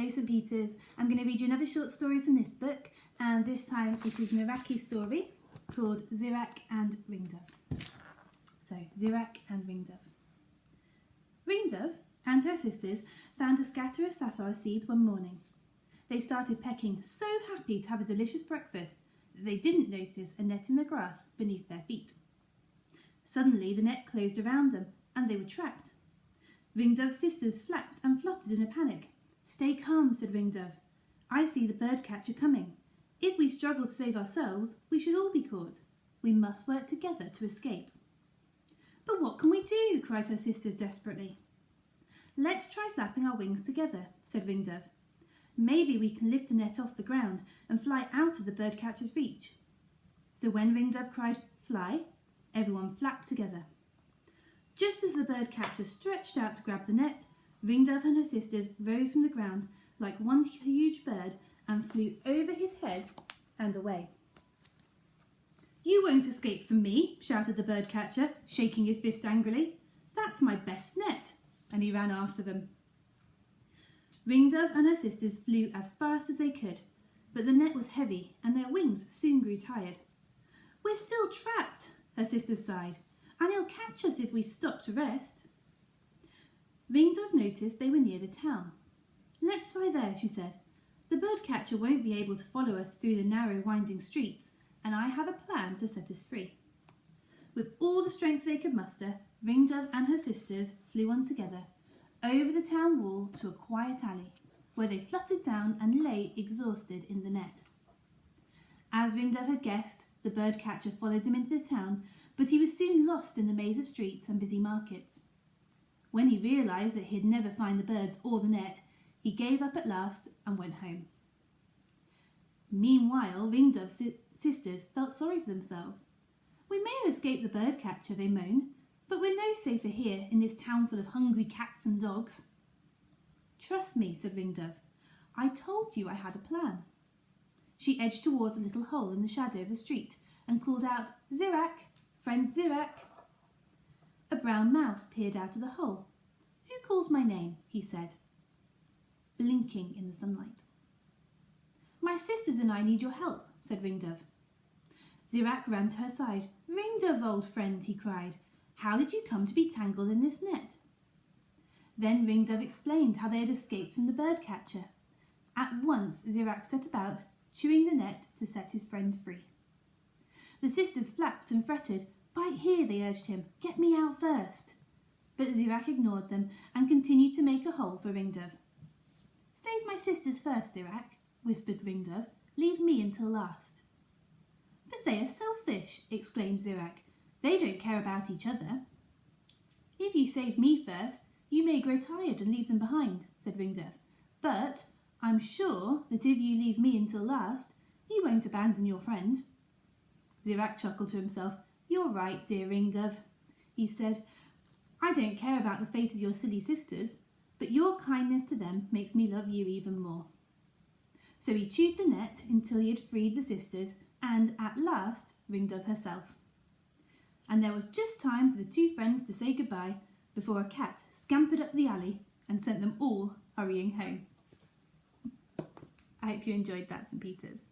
Hello St Peters, I'm going to read you another short story from this book, and this time it is an Iraqi story called Zirak and Ringdove. So, Zirak and Ringdove. Ringdove and her sisters found a scatter of safflower seeds one morning. They started pecking, so happy to have a delicious breakfast that they didn't notice a net in the grass beneath their feet. Suddenly the net closed around them and they were trapped. Ringdove's sisters flapped and fluttered in a panic. "Stay calm," said Ringdove. "I see the bird-catcher coming. If we struggle to save ourselves, we should all be caught. We must work together to escape." "But what can we do?" cried her sisters desperately. "Let's try flapping our wings together," said Ringdove. "Maybe we can lift the net off the ground and fly out of the bird-catcher's reach." So when Ringdove cried, "Fly," everyone flapped together. Just as the bird-catcher stretched out to grab the net, Ringdove and her sisters rose from the ground like one huge bird and flew over his head and away. "You won't escape from me," shouted the bird-catcher, shaking his fist angrily. "That's my best net," and he ran after them. Ringdove and her sisters flew as fast as they could, but the net was heavy and their wings soon grew tired. "We're still trapped," her sisters sighed, "and he'll catch us if we stop to rest." Ringdove noticed they were near the town. "Let's fly there," she said. "The bird-catcher won't be able to follow us through the narrow winding streets, and I have a plan to set us free." With all the strength they could muster, Ringdove and her sisters flew on together, over the town wall to a quiet alley, where they fluttered down and lay exhausted in the net. As Ringdove had guessed, the bird-catcher followed them into the town, but he was soon lost in the maze of streets and busy markets. When he realised that he'd never find the birds or the net, he gave up at last and went home. Meanwhile, Ringdove's sisters felt sorry for themselves. "We may have escaped the bird-catcher," they moaned, "but we're no safer here in this town full of hungry cats and dogs." "Trust me," said Ringdove. "I told you I had a plan." She edged towards a little hole in the shadow of the street and called out, "Zirak, friend Zirak." A brown mouse peered out of the hole. "Who calls my name?" he said, blinking in the sunlight. "My sisters and I need your help," said Ringdove. Zirak ran to her side. "Ringdove, old friend," he cried, "how did you come to be tangled in this net?" Then Ringdove explained how they had escaped from the bird-catcher. At once Zirak set about chewing the net to set his friend free. The sisters flapped and fretted. "Bite here," they urged him. "Get me out first." But Zirak ignored them and continued to make a hole for Ringdove. "Save my sisters first, Zirak," whispered Ringdove. "Leave me until last." "But they are selfish," exclaimed Zirak. "They don't care about each other." "If you save me first, you may grow tired and leave them behind," said Ringdove. "But I'm sure that if you leave me until last, you won't abandon your friend." Zirak chuckled to himself. "You're right, dear Ringdove," he said. "I don't care about the fate of your silly sisters, but your kindness to them makes me love you even more." So he chewed the net until he had freed the sisters and, at last, Ringdove herself. And there was just time for the two friends to say goodbye before a cat scampered up the alley and sent them all hurrying home. I hope you enjoyed that, St Peters.